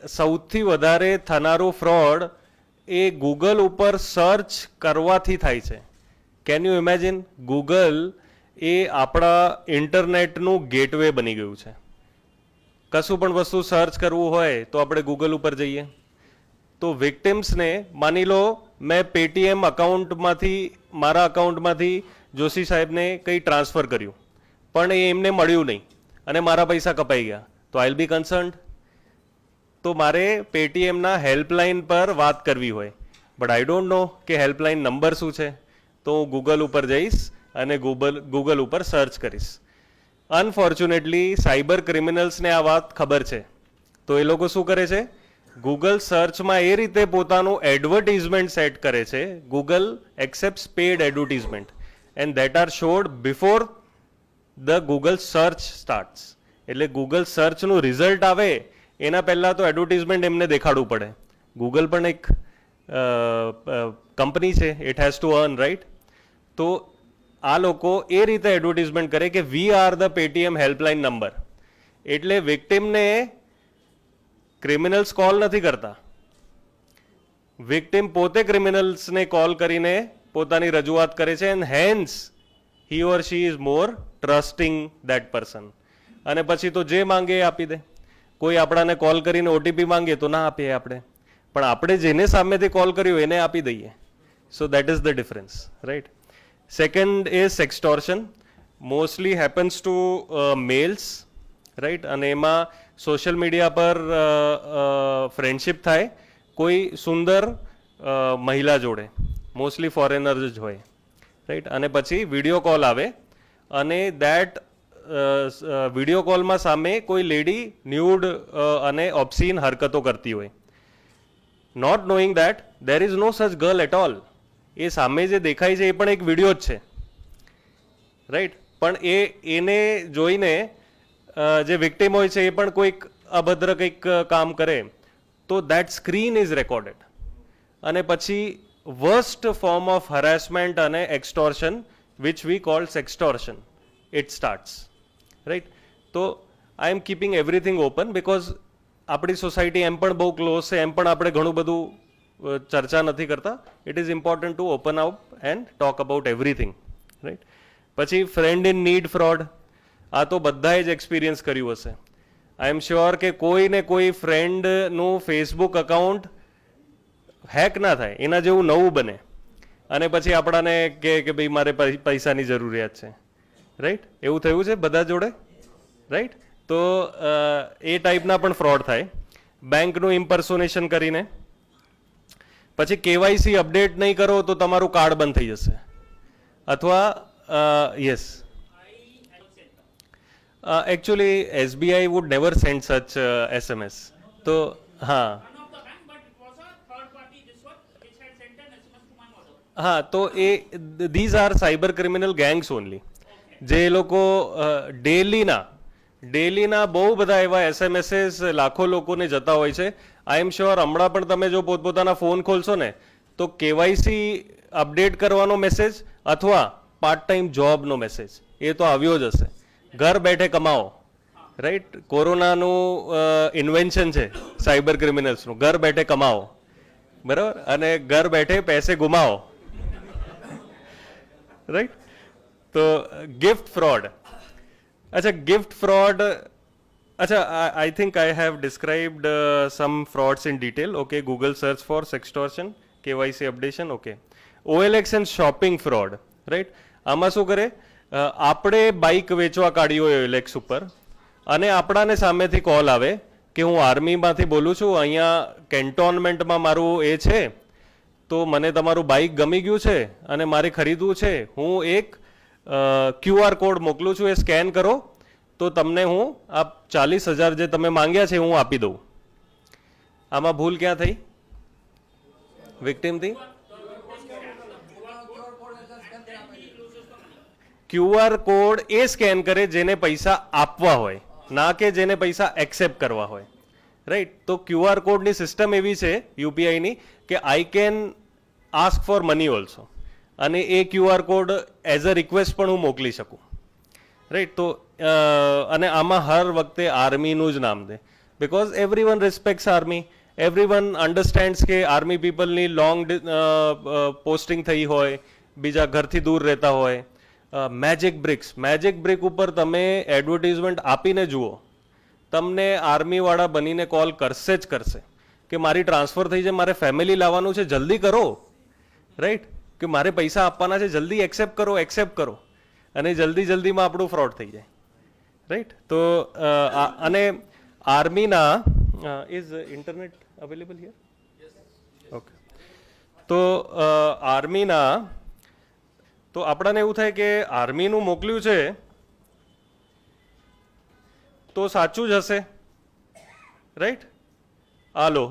સૌથી વધારે થનારું ફ્રોડ એ ગૂગલ ઉપર સર્ચ કરવાથી થાય છે. Can you imagine? ગૂગલ એ આપણા ઇન્ટરનેટનું ગેટવે બની ગયું છે. કશું પણ વસ્તુ સર્ચ કરવું હોય તો આપણે ગૂગલ ઉપર જઈએ. તો વિક્ટિમ્સને માની લો મેં પેટીએમ અકાઉન્ટમાંથી મારા અકાઉન્ટમાંથી જોશી સાહેબને કંઈ ટ્રાન્સફર કર્યું પણ એ એમને મળ્યું નહીં અને મારા પૈસા કપાઈ ગયા, તો આઈ વિલ બી કન્સર્ન્ડ. તો મારે પેટીએમના હેલ્પલાઇન પર વાત કરવી હોય, બટ આઈ ડોન્ટ નો કે હેલ્પલાઇન નંબર શું છે, તો હું ગૂગલ ઉપર જઈશ અને ગૂગલ ઉપર સર્ચ કરીશ. અનફોર્ચ્યુનેટલી સાયબર ક્રિમિનલ્સને આ વાત ખબર છે, તો એ લોકો શું કરે છે, ગૂગલ સર્ચમાં એ રીતે પોતાનું એડવર્ટિઝમેન્ટ સેટ કરે છે. Google accepts paid advertisement and that are shown before the Google search starts. એટલે ગૂગલ સર્ચનું રિઝલ્ટ આવે એના પહેલાં તો એડવર્ટિઝમેન્ટ એમને દેખાડવું પડે. ગૂગલ પણ એક કંપની છે, it has to earn, right? તો આ લોકો એ રીતે એડવર્ટિઝમેન્ટ કરે કે we are the Paytm helpline number. એટલે વિક્ટિમને ક્રિમિનલ્સ કોલ નથી કરતા, વિક્ટિમ પોતે ક્રિમિનલ્સને કોલ કરીને પોતાની રજૂઆત કરે છે, and hence he or she is more trusting that person. અને પછી તો જે માંગે એ આપી દે. કોઈ આપણાને કોલ કરીને ઓટીપી માંગે તો ના આપીએ આપણે, પણ આપણે જેને સામેથી કોલ કર્યો એને આપી દઈએ. So that is the difference, right? Second is sextortion. Mostly happens to males, right? અને એમાં સોશિયલ મીડિયા પર ફ્રેન્ડશિપ થાય કોઈ સુંદર મહિલા જોડે, મોસ્ટલી ફોરેનર જ હોય, રાઈટ? અને પછી વિડીયો કોલ આવે અને દેટ વિડીયો કોલમાં સામે કોઈ લેડી ન્યૂડ અને ઓબ્સીન હરકતો કરતી હોય, not knowing that there is no such girl at all. એ સામે જે દેખાય છે એ પણ એક વિડીયો જ છે, રાઈટ? પણ એને જોઈને જે વિક્ટિમ હોય છે એ પણ કોઈક અભદ્ર કંઈક કામ કરે તો દેટ સ્ક્રીન ઇઝ રેકોર્ડેડ. અને પછી વર્સ્ટ ફોર્મ ઓફ હરેસમેન્ટ અને extortion which we call sextortion, it starts, right? તો I am keeping everything open because આપણી સોસાયટી એમ પણ બહુ ક્લોઝ છે, એમ પણ આપણે ઘણું બધું ચર્ચા નથી કરતા. It is important to open up and talk about everything, right? પછી ફ્રેન્ડ ઇન નીડ ફ્રોડ. આ તો બધાએ જ એક્સપિરિયન્સ કર્યું હશે. આઈ એમ શ્યોર કે કોઈને કોઈ ફ્રેન્ડનું ફેસબુક અકાઉન્ટ હેક ના થાય એના જેવું નવું બને અને પછી આપણાને કે ભાઈ મારે પૈસાની જરૂરિયાત છે, રાઈટ? એવું થયું છે બધા જોડે, રાઈટ? તો એ ટાઈપના પણ ફ્રોડ થાય બેંકનું ઇમ્પર્સોનેશન કરીને. પછી કેવાયસી અપડેટ નહીં કરો તો તમારું કાર્ડ બંધ થઈ જશે, અથવા yes, actually SBI would never send such SMS. So तो these are cyber criminal gangs only. જે લોકો ડેલીના બહુ બધા એવા એસએમએસીસ લાખો લોકોને જતા હોય છે. આઈ એમ શ્યોર હમણાં પણ તમે જો પોતપોતાના ફોન ખોલશો ને તો કેવાયસી અપડેટ કરવાનો મેસેજ અથવા પાર્ટ ટાઈમ જોબનો મેસેજ એ તો આવ્યો જ હશે. ઘર બેઠે કમાઓ, રાઈટ? કોરોનાનું ઇન્વેન્શન છે સાયબર ક્રિમિનલ્સનું, ઘર બેઠે કમાઓ, બરાબર? અને ઘર બેઠે પૈસે ગુમાઓ, રાઈટ? તો ગિફ્ટ ફ્રોડ. અચ્છા, ગિફ્ટ ફ્રોડ, અચ્છા, I think I have described some frauds in detail. Okay, Google search for sextortion, KYC updation. Okay, OLX and shopping fraud, right? આમાં શું કરે, આપણે બાઇક વેચવા કાઢી હોય OLX ઉપર અને આપણાને સામેથી કોલ આવે કે હું આર્મીમાંથી બોલું છું, અહીંયા કેન્ટોનમેન્ટમાં મારું એ છે, તો મને તમારું બાઇક ગમી ગયું છે અને મારે ખરીદવું છે. હું એક QR કોડ મોકલું છું, એ સ્કેન કરો તો તમને હું આ 40,000 જે તમે માંગ્યા છે હું આપી દઉં. આમાં ભૂલ ક્યાં થઈ વિક્ટિમથી? QR કોડ એ સ્કેન કરે જેને પૈસા આપવા હોય, ના કે જેને પૈસા એક્સેપ્ટ કરવા હોય, રાઈટ? તો QR કોડની સિસ્ટમ એવી છે યુપીઆઈની કે I can ask for money also, અને એ QR code as a request પણ હું મોકલી શકું, રાઈટ? તો અને આમાં હર વખતે આર્મીનું જ નામ દે. because everyone respects army, everyone understands કે આર્મી પીપલની લોંગ પોસ્ટિંગ થઈ હોય, બીજા ઘરથી દૂર રહેતા હોય. મેજિક બ્રિક ઉપર તમે એડવર્ટિઝમેન્ટ આપીને જુઓ, તમને આર્મીવાળા બનીને કોલ કરશે જ કરશે કે મારી ટ્રાન્સફર થઈ જાય, મારે ફેમિલી લાવવાનું છે, જલ્દી કરો, રાઈટ, કે મારે પૈસા આપવાના છે, જલ્દી એક્સેપ્ટ કરો, અને જલ્દીમાં આપણું ફ્રોડ થઈ જાય, રાઈટ. તો અને આર્મીના is internet available here? Okay. તો આર્મીના તો આપણને એવું થાય કે આર્મીનું મોકલ્યું છે તો સાચું જ હશે, રાઈટ. હાલો,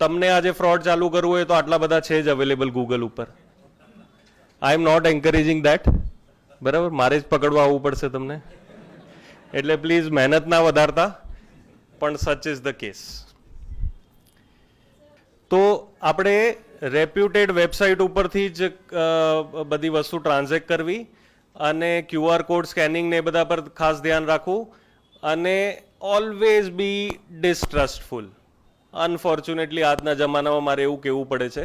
તમને આજે ફ્રોડ ચાલુ કરવું હોય તો આટલા બધા છે જ અવેલેબલ ગૂગલ ઉપર. આઈ એમ નોટ એન્કરેજિંગ દેટ, બરાબર, મારે જ પકડવા આવવું પડશે તમને, એટલે પ્લીઝ મહેનત ના વધારતા, પણ સચ ઇઝ ધ કેસ. તો આપણે રેપ્યુટેડ વેબસાઇટ ઉપરથી જ બધી વસ્તુ ટ્રાન્ઝેક્ટ કરવી, અને QR કોડ સ્કેનિંગ ને એ બધા પર ખાસ ધ્યાન રાખવું, અને ઓલવેઝ બી ડિસ્ટ્રસ્ટફુલ. અનફોર્ચ્યુનેટલી આજના જમાનામાં મારે એવું કહેવું પડે છે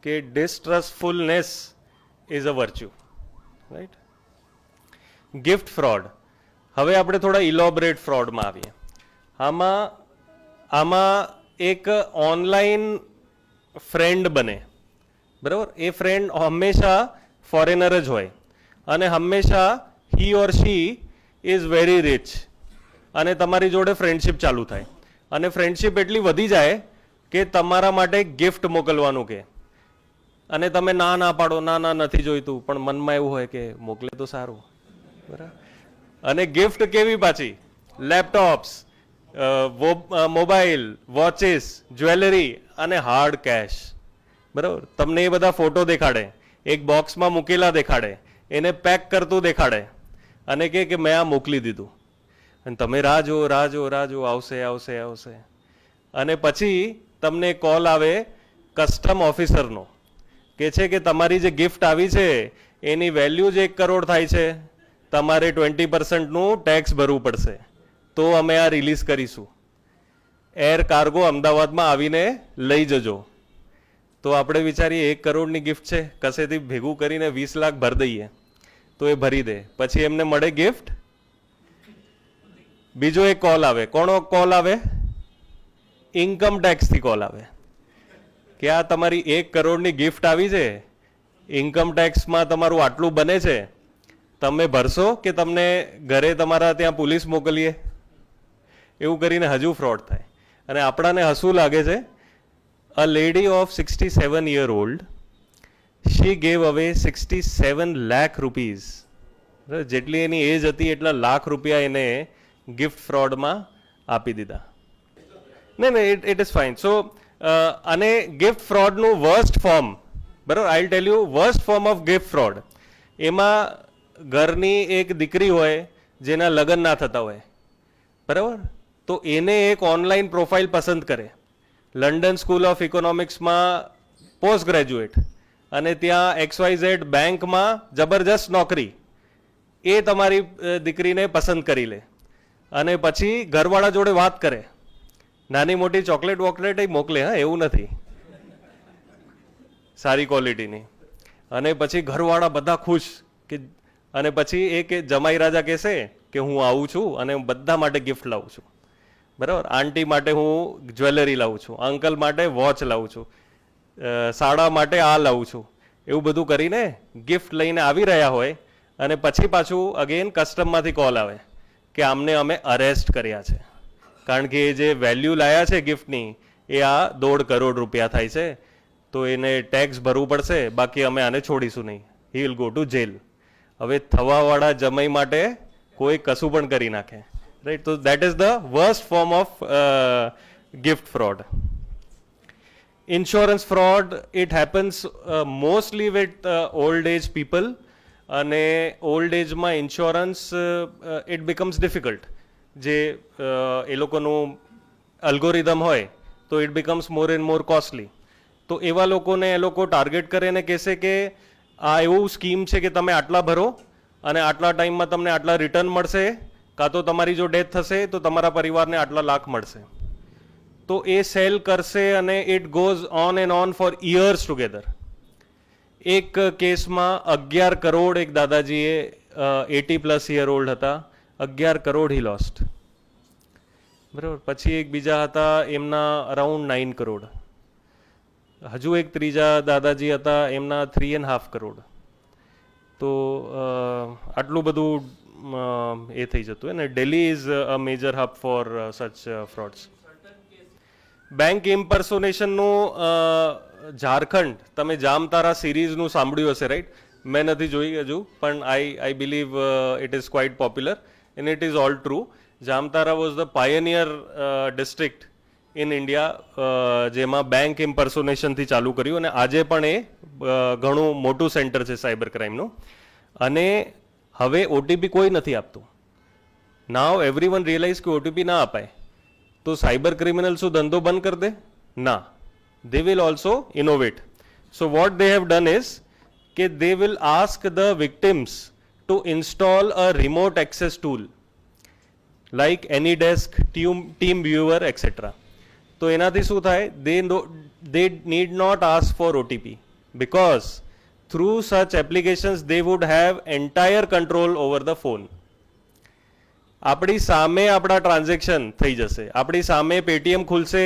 કે distrustfulness is a virtue, right. Gift fraud. હવે આપણે થોડા ઇલોબરેટ ફ્રોડમાં આવીએ. આમાં એક ઓનલાઈન ફ્રેન્ડ બને, બરાબર. એ ફ્રેન્ડ હંમેશા ફોરેનર જ હોય, અને હંમેશા હી or she is very rich, અને તમારી જોડે ફ્રેન્ડશિપ ચાલુ થાય, અને ફ્રેન્ડશિપ એટલી વધી જાય કે તમારા માટે ગિફ્ટ મોકલવાનું કે, અને તમે ના પાડો, ના નથી જોઈતું, પણ મનમાં એવું હોય કે મોકલે તો સારું, બરાબર. અને ગિફ્ટ કેવી પાછી? લેપટોપ્સ, મોબાઈલ, વોચિસ, જ્વેલરી અને હાર્ડ કેશ, બરાબર. તમને એ બધા ફોટો દેખાડે, એક બોક્સમાં મૂકેલા દેખાડે, એને પેક કરતું દેખાડે, અને કે મેં આ મોકલી દીધું, અને તમે રાહ જુઓ, આવશે, અને પછી તમને કોલ આવે કસ્ટમ ઓફિસરનો, કે છે કે તમારી જે ગિફ્ટ આવી છે એની વેલ્યુ જ 1 કરોડ થાય છે, તમારે 20% ટેક્સ ભરવું પડશે, તો અમે આ રિલીઝ કરીશું. એર કાર્ગો અમદાવાદમાં આવીને લઈ જજો. તો આપણે વિચારીએ 1 કરોડની ગિફ્ટ છે, કશેથી ભેગું કરીને 20 લાખ ભરી દઈએ, તો એ ભરી દે, પછી એમને મળે ગિફ્ટ. બીજો એક કોલ આવે. કોનો કોલ આવે? ઇન્કમ ટેક્સથી કોલ આવે કે આ તમારી 1 કરોડની ગિફ્ટ આવી છે, ઇન્કમ ટેક્સમાં તમારું આટલું બને છે, તમે ભરશો કે તમને ઘરે તમારા ત્યાં પોલીસ મોકલીએ? એવું કરીને હજુ ફ્રોડ થાય. અને આપણાને હસવું લાગે છે. A lady of 67 year old, she gave away 67 lakh rupees. જેટલી એની એજ હતી એટલા લાખ રૂપિયા એને ગિફ્ટ ફ્રોડમાં આપી દીધા. નહીં, ઇટ ઇઝ ફાઇન. સો અને ગિફ્ટ ફ્રોડનું વર્સ્ટ ફોર્મ, બરાબર, I tell you worst form of gift fraud. એમાં ઘરની એક દીકરી હોય જેના લગ્ન ના થતા હોય, બરાબર, તો એને એક ઓનલાઈન પ્રોફાઇલ પસંદ કરે, લંડન સ્કૂલ ઓફ ઇકોનોમિક્સમાં પોસ્ટ ગ્રેજ્યુએટ, અને ત્યાં XYZ બેંકમાં જબરજસ્ત નોકરી, એ તમારી દીકરીને પસંદ કરી લે, અને પછી ઘરવાળા જોડે વાત કરે, નાની મોટી ચોકલેટ વોકલેટ મોકલે, હા, એવું નથી, સારી ક્વોલિટીની. અને પછી ઘરવાળા બધા ખુશ કે, અને પછી એ કે જમાઈ રાજા કહેશે કે હું આવું છું અને હું બધા માટે ગિફ્ટ લાવું છું, બરાબર. આંટી માટે હું જ્વેલરી લાવું છું, અંકલ માટે વોચ લાવું છું, શાળા માટે આ લાવું છું, એવું બધું કરીને ગિફ્ટ લઈને આવી રહ્યા હોય, અને પછી પાછું અગેન કસ્ટમમાંથી કોલ આવે કે આમને અમે અરેસ્ટ કર્યા છે, કારણ કે એ જે વેલ્યુ લાયા છે ગિફ્ટની એ આ 1.5 કરોડ રૂપિયા થાય છે, તો એને ટેક્સ ભરવું પડશે, બાકી અમે આને છોડીશું નહીં, he will go to jail. હવે થવાવાળા જમાઈ માટે કોઈ કશું પણ કરી નાખે, રાઈટ. તો that is the worst form of gift fraud. Insurance fraud, it happens mostly with old age people, અને ઓલ્ડ એજમાં ઇન્સ્યોરન્સ ઇટ બીકમ્સ ડિફિકલ્ટ. જે એ લોકોનું અલ્ગોરિધમ હોય તો it becomes more and more costly. તો એવા લોકોને એ લોકો ટાર્ગેટ કરે ને કહેશે કે આ એવું સ્કીમ છે કે તમે આટલા ભરો અને આટલા ટાઈમમાં તમને આટલા રિટર્ન મળશે, કાં તો તમારી જો ડેથ થશે તો તમારા પરિવારને આટલા લાખ મળશે. તો એ સેલ કરશે અને it goes on and on for years together. એક કેસમાં 11 કરોડ એક દાદાજીએ 80+ યર ઓલ્ડ હતા, 11 કરોડ હી લોસ્ટ. બરાબર. પછી એક બીજા હતા એમના અરાઉન્ડ 9 કરોડ. હજુ એક ત્રીજા દાદાજી હતા એમના 3.5 કરોડ. તો આટલું બધું એ થઈ જતું અને Delhi is a major hub for such frauds. Bank ઇમ્પર્સોનેશનનું ઝારખંડ, તમે જામતારા સિરીઝનું સાંભળ્યું હશે, રાઈટ? મેં નથી જોઈ હજુ, પણ I believe it is quite popular and it is all true. Jamtara was the pioneer district in India જેમાં બેંક ઇમ્પર્સોનેશનથી ચાલુ કર્યું અને આજે પણ એ ઘણું મોટું સેન્ટર છે સાયબર ક્રાઇમનું. અને હવે ઓટીપી કોઈ નથી આપતું. નાવ એવરીવન રિયલાઇઝ કે ઓટીપી ના અપાય તો સાયબર ક્રિમિનલ શું ધંધો બંધ કરી દે? ના, they will also innovate. So what they have done is કે they will ask the victims to install a remote access tool like AnyDesk, TeamViewer, etc. તો એનાથી શું થાય? They need not ask for OTP because through such applications they would have entire control over the phone. આપણી સામે આપણા transaction થઈ જશે, આપણી સામે પેટીએમ ખુલશે,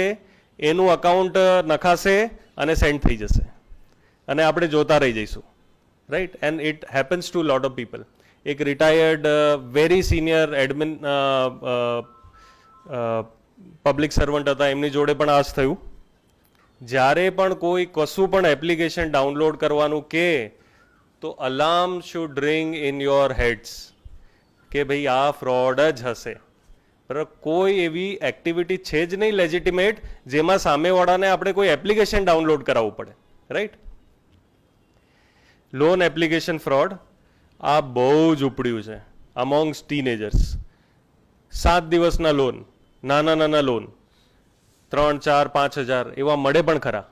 એનું અકાઉન્ટ નખાશે અને સેન્ડ થઈ જશે અને આપણે જોતા રહી જઈશું, right? And it happens to lot of people. એક retired very senior admin public servant હતા, એમની જોડે પણ આ જ થયું. જ્યારે પણ કોઈ કશું પણ એપ્લિકેશન ડાઉનલોડ કરવાનું કે તો alarm should ring in your heads કે ભાઈ આ ફ્રોડ જ હશે. બરાબર? કોઈ એવી એક્ટિવિટી છે જ નહીં લેજિટિમેટ જેમાં સામેવાળાને આપણે કોઈ એપ્લિકેશન ડાઉનલોડ કરાવવું પડે, રાઈટ? લોન એપ્લિકેશન ફ્રોડ આ બહુ જ ઉપડ્યું છે અમોંગ્સ ટીનેજર્સ. 7 દિવસના લોન, નાના લોન 3, 4, 5 હજાર એવા મળે પણ ખરા,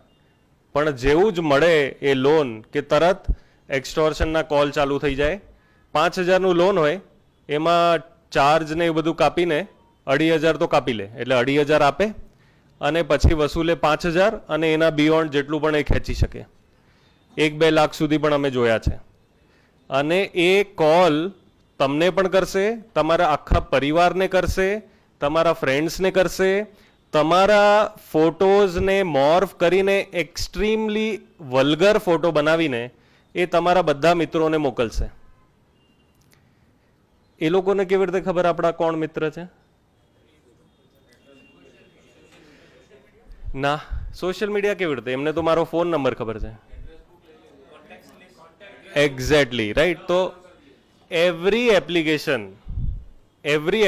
પણ જેવું જ મળે એ લોન કે તરત એક્સટોર્શનના કોલ ચાલુ થઈ જાય. 5,000નું લોન હોય એમાં ચાર્જ ને એ બધું કાપીને 2,500 તો કાપી લે, એટલે 2,500 આપે અને પછી વસૂલે 5,000 અને એના બિયોન્ડ જેટલું પણ એ ખેંચી શકે. 1-2 લાખ સુધી પણ અમે જોયા છે. અને એ કોલ તમને પણ કરશે, તમારા આખા પરિવારને કરશે, તમારા ફ્રેન્ડ્સને કરશે, તમારા ફોટોઝને મોર્ફ કરીને એક્સ્ટ્રીમલી વલ્ગર ફોટો બનાવીને એ તમારા બધા મિત્રોને મોકલશે. એ લોકોને કેવી રીતે ખબર આપણા કોણ મિત્ર છે? ના, સોશિયલ મીડિયા કેવી રીતે? એમને તો મારો ફોન નંબર ખબર છે. Exactly, right? તો એવરી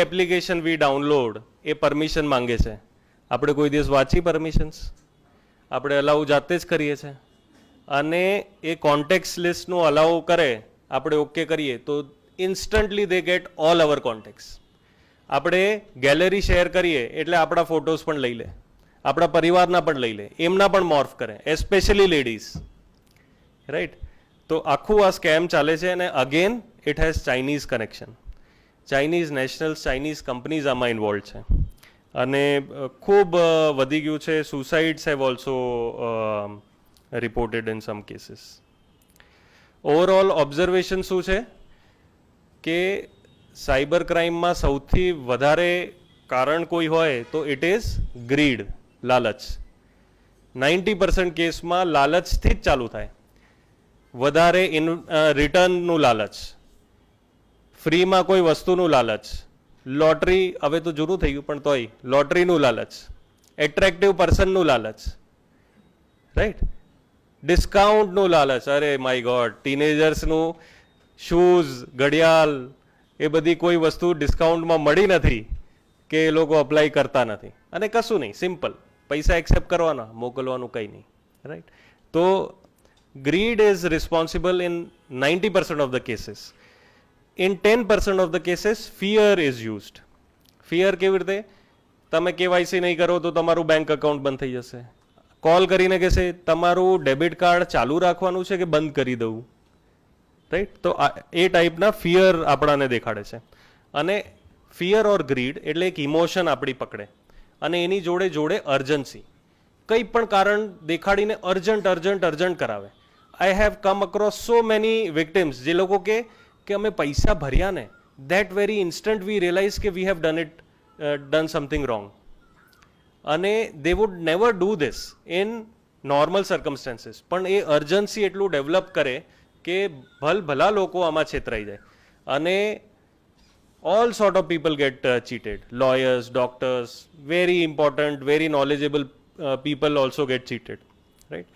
એપ્લિકેશન વી ડાઉનલોડ એ પરમિશન માંગે છે. આપણે કોઈ દિવસ વાંચી પરમિશન્સ? આપણે અલાઉ જાતે જ કરીએ છીએ. અને એ કોન્ટેક્ટ લિસ્ટનું અલાઉ કરે, આપણે ઓકે કરીએ તો instantly they get all our contacts. આપણે ગેલેરી શેર કરીએ એટલે આપણા ફોટોઝ પણ લઈ લે, આપણા પરિવારના પણ લઈ લે, એમના પણ મોર્ફ કરે, એસ્પેશિયલી લેડીઝ, રાઈટ? તો આખું આ સ્કેમ ચાલે છે અને again it has Chinese connection. Chinese nationals, Chinese companies આમાં ઇન્વોલ્વ છે અને ખૂબ વધી ગયું છે. Suicides have also reported in some cases. Overall observation શું છે કે સાયબર ક્રાઇમમાં સૌથી વધારે કારણ કોઈ હોય તો ઇટ ઇઝ ગ્રીડ, લાલચ. 90% કેસમાં લાલચથી જ ચાલુ થાય. વધારે રિટર્નનું લાલચ, ફ્રીમાં કોઈ વસ્તુનું લાલચ, લોટરી હવે તો જૂનું થઈ ગયું પણ તોય લોટરીનું લાલચ, એટ્રેક્ટિવ પર્સનનું લાલચ, રાઈટ? ડિસ્કાઉન્ટનું લાલચ. અરે માય ગોડ, ટીનેજર્સનું શૂઝ, ઘડિયાળ એ બધી કોઈ વસ્તુ ડિસ્કાઉન્ટમાં મળી નથી કે એ લોકો અપ્લાય કરતા નથી. અને કશું નહીં, સિમ્પલ પૈસા એક્સેપ્ટ કરવાના, મોકલવાનું કંઈ નહીં, રાઈટ? તો greed is responsible in 90% of the cases. In 10% of the cases fear is used. Fear કેવી રીતે? તમે કેવાયસી નહીં કરો તો તમારું બેંક અકાઉન્ટ બંધ થઈ જશે. કોલ કરીને કહેશે તમારું ડેબિટ કાર્ડ ચાલુ રાખવાનું છે કે બંધ કરી દઉં, રાઈટ? તો એ ટાઈપના ફિયર આપણાને દેખાડે છે. અને ફિયર ઓર ગ્રીડ એટલે એક ઇમોશન આપણી પકડે અને એની જોડે જોડે અર્જન્સી, કંઈ પણ કારણ દેખાડીને અર્જન્ટ કરાવે. I have come across so many victims જે લોકો કે અમે પૈસા ભર્યા ને that very instant we realise કે we have done something wrong. અને they would never do this in normal circumstances, પણ એ અર્જન્સી એટલું ડેવલપ કરે કે ભલા લોકો આમાં છેતરાઈ જાય. અને all sort of people get cheated. Lawyers, doctors, very important, very knowledgeable people also get cheated, right?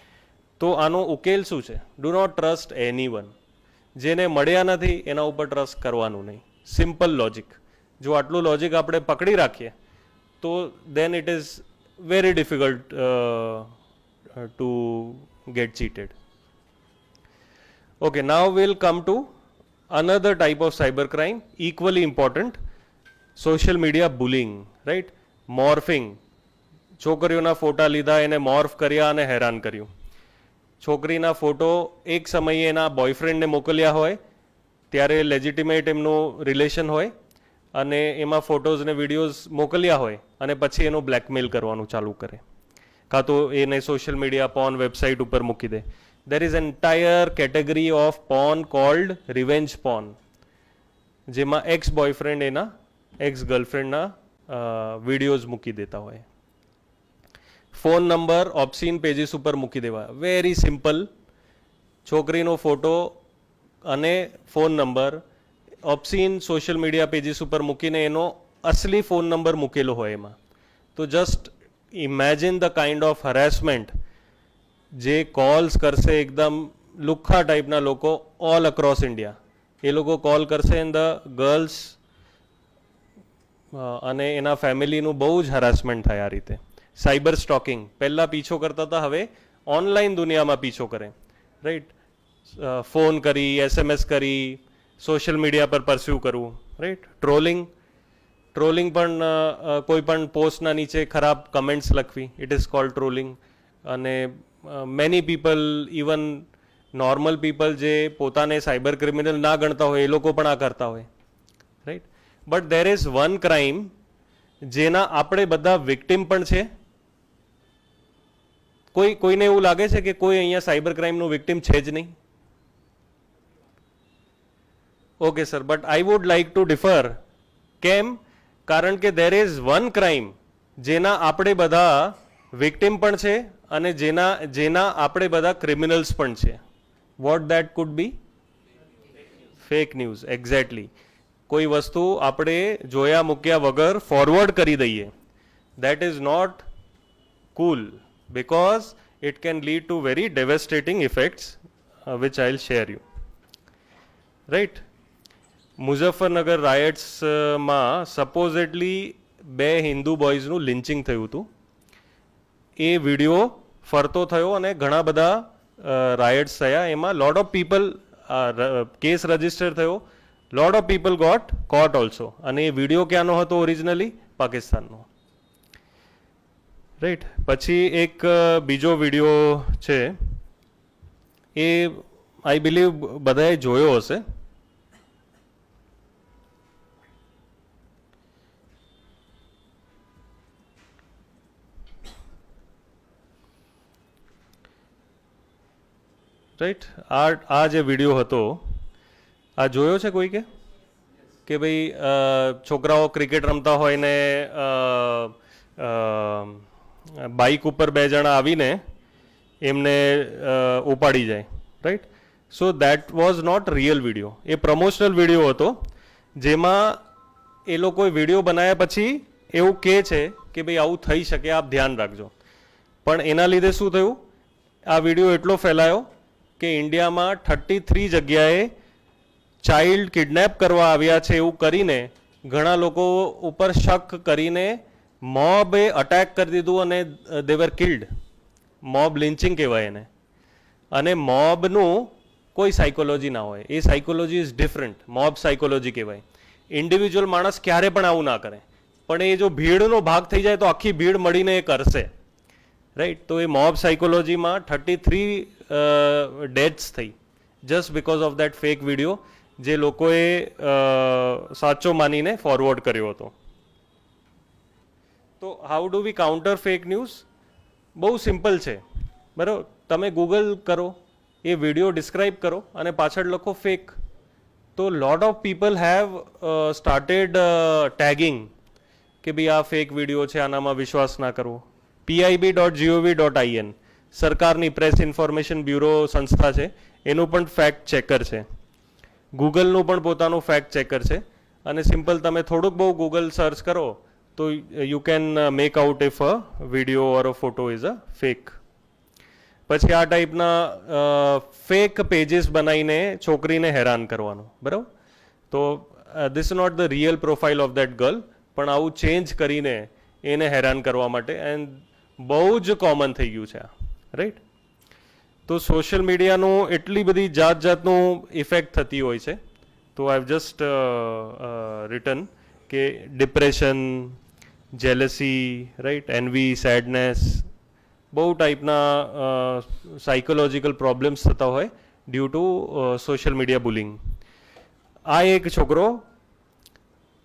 તો આનો ઉકેલ શું છે? Do not trust anyone. જેને મળ્યા નથી એના ઉપર ટ્રસ્ટ કરવાનું નહીં. Simple logic. જો આટલું લોજિક આપણે પકડી રાખીએ તો then it is very difficult to get cheated. Okay, now we'll come to another type of cybercrime, equally important, social media bullying, right? Morphing. છોકરીઓના ફોટા લીધા, એને મોર્ફ કર્યા અને હેરાન કર્યું. છોકરીના ફોટો એક સમયે એના બોયફ્રેન્ડને મોકલ્યા હોય ત્યારે લેજિટિમેટ એમનું રિલેશન હોય અને એમાં ફોટોઝ ને વિડીયોઝ મોકલ્યા હોય અને પછી એનું બ્લેકમેલ કરવાનું ચાલુ કરે, કાં તો એને સોશિયલ મીડિયા પોર્ન વેબસાઇટ ઉપર મૂકી દે. There is an entire category of porn called revenge porn, જેમાં એક્સ બોયફ્રેન્ડ એના એક્સ ગર્લફ્રેન્ડના વિડીયોઝ મૂકી દેતા હોય. ફોન નંબર ઓપ્સીન પેજીસ ઉપર મૂકી દેવા. Very simple. છોકરીનો ફોટો અને phone number obscene social media pages ઉપર મૂકીને એનો અસલી ફોન નંબર મૂકેલો હોય એમાં. તો just imagine the kind of harassment જે કોલ્સ કરશે એકદમ લુખ્ખા ટાઈપના લોકો ઓલ અક્રોસ ઇન્ડિયા. એ લોકો કોલ કરશે એન્ડ ધ ગર્લ્સ અને એના ફેમિલીનું બહુ જ હરાસમેન્ટ થાય આ રીતે. Cyber stocking. પહેલાં પીછો કરતા હતા, હવે ઓનલાઈન દુનિયામાં પીછો કરે, રાઈટ? ફોન કરી, SMS કરી, સોશિયલ મીડિયા પર પરસ્યુ કરવું, રાઈટ? ટ્રોલિંગ પણ કોઈ પણ પોસ્ટના નીચે ખરાબ કમેન્ટ્સ લખવી, ઇટ ઇઝ કોલ્ડ ટ્રોલિંગ. અને many people, even normal people જે પોતાને સાયબર ક્રિમિનલ ના ગણતા હોય એ લોકો પણ આ કરતા હોય, right? But there is one crime જેના આપણે બધા વિક્ટિમ પણ છે. કોઈને એવું લાગે છે કે કોઈ અહીંયા સાયબર ક્રાઇમનું વિક્ટિમ છે જ નહીં? Okay sir, but I would like to differ. કેમ? કારણ કે દેર ઇઝ વન ક્રાઇમ જેના આપણે બધા વિક્ટિમ પણ છે અને જેના આપણે બધા ક્રિમિનલ્સ પણ છે. What that could be? Fake news. Exactly. કોઈ વસ્તુ આપણે જોયા મૂક્યા વગર ફોરવર્ડ કરી દઈએ, that is not cool, because it can lead to very devastating effects, which I'll share you. Right? Muzaffarnagar રાયટ્સમાં સપોઝેડલી 2 હિન્દુ બોયઝનું લિન્ચિંગ થયું હતું. એ વિડીયો ફરતો થયો અને ઘણા બધા રાયટ્સ થયા. એમાં lot of people, case register થયો, lot of people got caught also. અને એ વિડીયો ક્યાંનો હતો? ઓરિજિનલી પાકિસ્તાનનો, રાઈટ? પછી એક બીજો વિડીયો છે, એ આઈ બિલીવ બધાએ જોયો હશે. રાઈટ? આ જે વિડીયો હતો, આ જોયો છે કોઈ કે ભાઈ છોકરાઓ ક્રિકેટ રમતા હોય ને બાઇક ઉપર 2 જણા આવીને એમને ઉપાડી જાય, right? So that was not real video. એ પ્રમોશનલ વિડીયો હતો જેમાં એ લોકોએ વિડીયો બનાવ્યા પછી એવું કહે છે કે ભાઈ આવું થઈ શકે, આપ ધ્યાન રાખજો. પણ એના લીધે શું થયું? આ વિડીયો એટલો ફેલાયો કે ઇન્ડિયામાં 33 જગ્યાએ ચાઇલ્ડ કિડનેપ કરવા આવ્યા છે એવું કરીને ઘણા લોકો ઉપર શક કરીને મોબે અટેક કરી દીધું અને they were killed. Mob lynching કહેવાય એને. અને મોબનું કોઈ સાયકોલોજી ના હોય, એ psychology is different. Mob psychology કહેવાય. ઇન્ડિવિજ્યુઅલ માણસ ક્યારે પણ આવું ના કરે, પણ એ જો ભીડનો ભાગ થઈ જાય તો આખી ભીડ મળીને એ કરશે, રાઈટ? તો એ મોબ સાયકોલોજીમાં 33 ડેથ્સ થઈ just because of that fake video જે લોકોએ સાચો માનીને ફોરવર્ડ કર્યો હતો. તો how do we counter fake news? બહુ સિમ્પલ છે, બરાબર. તમે ગૂગલ કરો, એ વિડીયો ડિસ્ક્રાઇબ કરો અને પાછળ લખો ફેક. તો લોટ of people have started tagging કે ભાઈ આ ફેક વિડીયો છે, આનામાં વિશ્વાસ ના કરવો. PIB.gov.in સરકારની પ્રેસ ઇન્ફોર્મેશન બ્યુરો સંસ્થા છે, એનું પણ ફેક્ટ ચેકર છે. ગૂગલનું પણ પોતાનું ફેક્ટ ચેકર છે. અને સિમ્પલ તમે થોડુંક બહુ ગૂગલ સર્ચ કરો તો you can make out if a video or a photo is a fake. પછી આ ટાઈપના ફેક પેજીસ બનાવીને છોકરીને હેરાન કરવાનું, બરાબર. તો this is not the real profile of that girl, પણ આવું ચેન્જ કરીને એને હેરાન કરવા માટે, એન્ડ બહુ જ કોમન થઈ ગયું છે આ, રાઈટ. તો સોશિયલ મીડિયાનું એટલી બધી જાતનું ઇફેક્ટ થતી હોય છે. તો આઈ હેવ જસ્ટ રિટન કે depression, jealousy, right, envy, sadness, બહુ ટાઈપના સાયકોલોજીકલ પ્રોબ્લેમ્સ થતા હોય due to social media bullying. આ એક છોકરો,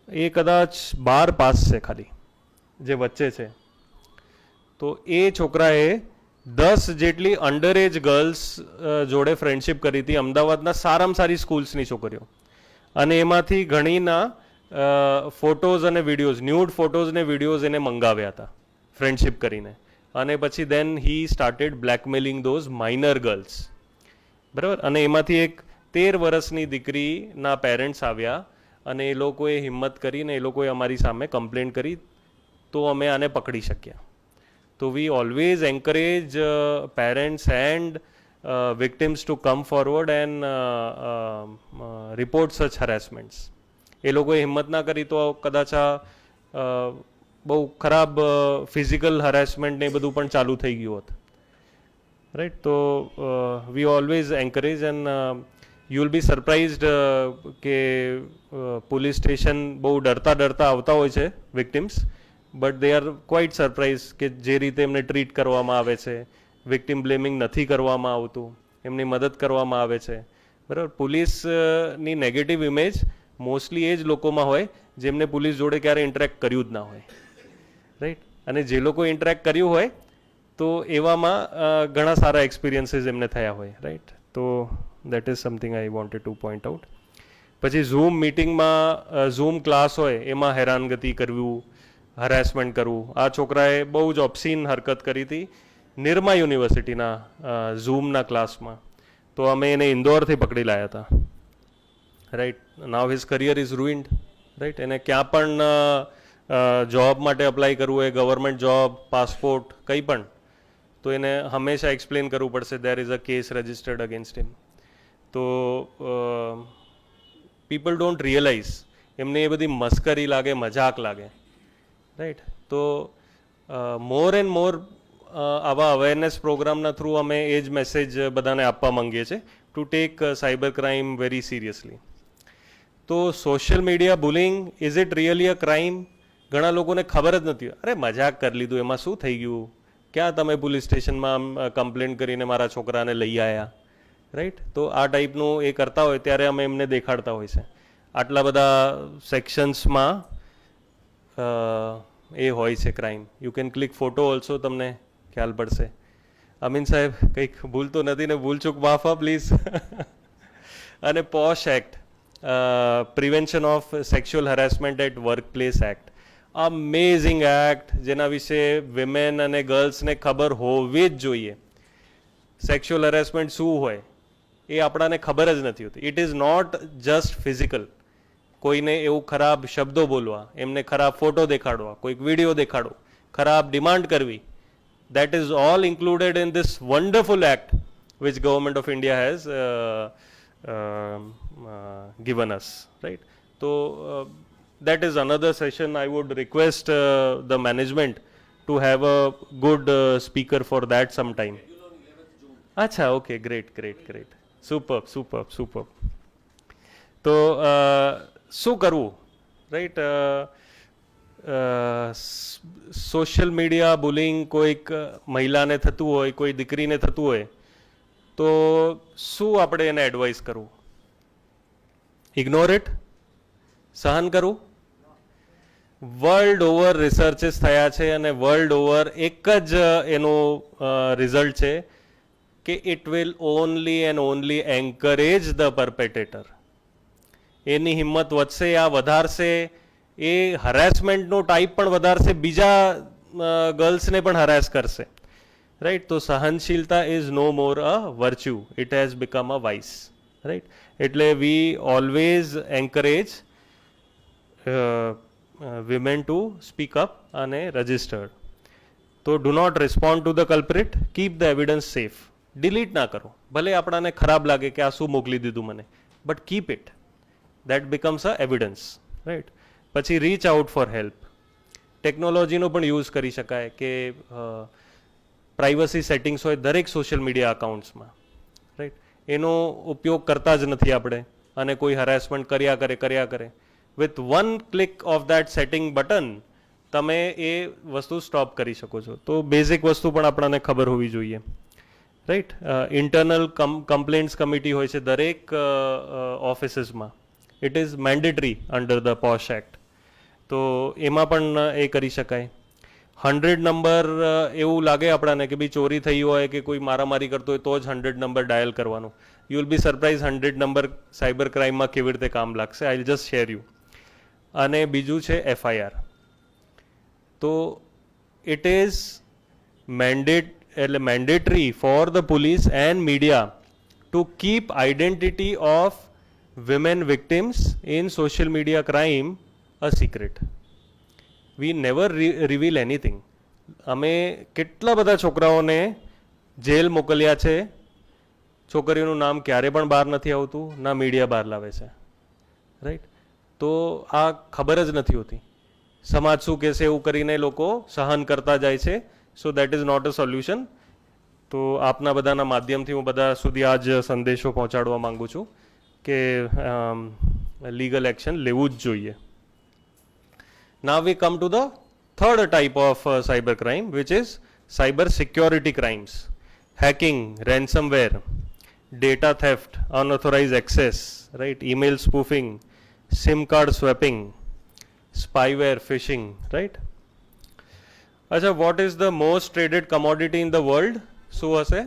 એ કદાચ 12 પાસ છે ખાલી, જે વચ્ચે છે. તો એ છોકરાએ 10 જેટલી અંડર એજ ગર્લ્સ જોડે ફ્રેન્ડશિપ કરી હતી, અમદાવાદના સારામાં સારી સ્કૂલ્સની છોકરીઓ. અને એમાંથી ઘણીના ફોટોઝ અને વિડીયોઝ, ન્યૂડ ફોટોઝ ને વિડીયોઝ એને મંગાવ્યા હતા ફ્રેન્ડશિપ કરીને. અને પછી then he started blackmailing those minor girls, બરાબર. અને એમાંથી એક 13 વર્ષની દીકરીના પેરેન્ટ્સ આવ્યા અને એ લોકોએ હિંમત કરીને એ લોકોએ અમારી સામે કમ્પ્લેન્ટ કરી, તો અમે આને પકડી શક્યા. તો we always encourage parents and victims to come forward and report such harassments. એ લોકોએ હિંમત ના કરી તો કદાચ આ બહુ ખરાબ ફિઝિકલ હરેસમેન્ટ ને એ બધું પણ ચાલુ થઈ ગયું હોત, રાઈટ. તો we always encourage and you will be surprised કે પોલીસ સ્ટેશન બહુ ડરતા આવતા હોય છે victims, but they are quite surprise કે જે રીતે એમને ટ્રીટ કરવામાં આવે છે. વિક્ટિમ બ્લેમિંગ નથી કરવામાં આવતું, એમની મદદ કરવામાં આવે છે, બરાબર. પોલીસની નેગેટિવ ઇમેજ મોસ્ટલી એ જ લોકોમાં હોય જેમને પોલીસ જોડે ક્યારે ઇન્ટરેક્ટ કર્યું જ ના હોય, રાઈટ. અને જે લોકો ઇન્ટરેક્ટ કર્યું હોય તો એવામાં ઘણા સારા એક્સપિરિયન્સીસ એમને થયા હોય, રાઈટ. તો that is something I wanted to point out. પછી ઝૂમ મિટિંગમાં, ઝૂમ ક્લાસ હોય એમાં હેરાનગતિ કરવું, હરેસમેન્ટ કરવું. આ છોકરાએ બહુ જ ઓબ્સીન હરકત કરી હતી નિરમા યુનિવર્સિટીના ઝૂમના ક્લાસમાં. તો અમે એને ઇન્દોરથી પકડી લાવ્યા હતા, right. Now his career is ruined, right. એને ક્યાં પણ જોબ માટે અપ્લાય કરવું હોય, ગવર્મેન્ટ જોબ, પાસપોર્ટ, કંઈ પણ, તો એને હંમેશા એક્સપ્લેન કરવું પડશે there is a case registered against him. તો પીપલ ડોન્ટ રિયલાઇઝ, એમને એ બધી મસ્કરી લાગે, મજાક લાગે, રાઈટ. તો મોર એન્ડ મોર આવા અવેરનેસ પ્રોગ્રામના થ્રુ અમે એ જ મેસેજ બધાને આપવા માંગીએ છીએ to take cyber crime very seriously. તો social media bullying, is it really a crime? ઘણા લોકોને ખબર જ નથી. અરે મજાક કરી લીધું, એમાં શું થઈ ગયું, ક્યાં તમે પોલીસ સ્ટેશનમાં કમ્પ્લેન કરીને મારા છોકરાને લઈ આવ્યા, રાઈટ. તો આ ટાઈપનું એ કરતા હોય ત્યારે અમે એમને દેખાડતા હોય છે. આટલા બધા સેક્શન્સમાં એ હોય છે crime. You can click photo also, તમને ખ્યાલ પડશે. અમીન સાહેબ કંઈક ભૂલ તો નથી ને? ભૂલચૂક માફ આપ પ્લીઝ. અને POSH act, prevention of sexual harassment at work place act, amazing act જેના વિશે વિમેન અને ગર્લ્સને ખબર હોવી જ જોઈએ. સેક્સ્યુઅલ હેરેસમેન્ટ શું હોય એ આપણાને ખબર જ નથી હોતી. It is not just physical. કોઈને એવું ખરાબ શબ્દો બોલવા, એમને ખરાબ ફોટો દેખાડવા, કોઈક વિડીયો દેખાડવો, ખરાબ ડિમાન્ડ કરવી, that is all included in this wonderful act which government of India has given us, right. So that is another session. I would request the management to have a good speaker for that sometime. Acha, okay, great, superb. તો શું કરવું, right. Social media bullying કોઈક મહિલાને થતું હોય, કોઈ દીકરીને થતું હોય, તો શું આપણે એને એડવાઇસ કરવું? ઇગ્નોર ઇટ, સહન કરવું, વર્લ્ડ ઓવર રિસર્ચિસ થયા છે અને વર્લ્ડ ઓવર એક જ એનું રિઝલ્ટ છે કે it will only and only encourage the perpetrator. એની હિંમત વધશે, આ વધારશે, એ હરેસમેન્ટનો ટાઈપ પણ વધારશે, બીજા ગર્લ્સને પણ હરેસ કરશે, રાઈટ. તો સહનશીલતા is no more a virtue, it has become a vice, right. એટલે we always encourage women to speak up અને રજિસ્ટર્ડ. તો do not respond to the culprit, keep the evidence safe. Delete ના કરો, ભલે આપણાને ખરાબ લાગે કે આ શું મોકલી દીધું મને, but keep it, that becomes a evidence, right. પછી રીચ આઉટ ફોર હેલ્પ. ટેકનોલોજીનો પણ યુઝ કરી શકાય કે પ્રાઇવસી સેટિંગ્સ હોય દરેક સોશિયલ મીડિયા અકાઉન્ટ્સમાં, રાઈટ. એનો ઉપયોગ કરતા જ નથી આપણે અને કોઈ હરેસમેન્ટ કર્યા કરે. With one click of that setting button તમે એ વસ્તુ સ્ટોપ કરી શકો છો. તો બેઝિક વસ્તુ પણ આપણને ખબર હોવી જોઈએ, રાઈટ. ઇન્ટરનલ કમ્પ્લેન્ટ્સ કમિટી હોય છે દરેક ઓફિસીસમાં. It is mandatory under the POSH act. તો એમાં પણ એ કરી શકાય. 100 નંબર એવું લાગે આપણને કે ભાઈ ચોરી થઈ હોય કે કોઈ મારામારી કરતો હોય તો જ 100 નંબર ડાયલ કરવાનું. You will be surprise 100 number cyber ક્રાઇમમાં કેવી રીતે કામ લાગશે. I will just share you. અને બીજું છે એફઆઈઆર. તો it is mandatory for the police and media to keep identity of women victims in social media crime a secret. We never reveal anything. અમે કેટલા બધા છોકરાઓને જેલ મોકલ્યા છે, છોકરીઓનું નામ ક્યારે પણ બહાર નથી આવતું, ના મીડિયા બહાર લાવે છે, રાઈટ. તો આ ખબર જ નથી હોતી. સમાજ શું કહેશે એવું કરીને લોકો સહન કરતા જાય છે. So that is not a solution. તો આપના બધાના માધ્યમથી હું બધા સુધી આ જ સંદેશો પહોંચાડવા માંગુ છું કે લીગલ એક્શન લેવું જ જોઈએ. Now we come to the third type of cyber crime, which is cyber security crimes. Hacking, ransomware, data theft, unauthorized access, right? Email spoofing, SIM card swapping, spyware, phishing, right? Acha, what is the most traded commodity in the world? શું હશે?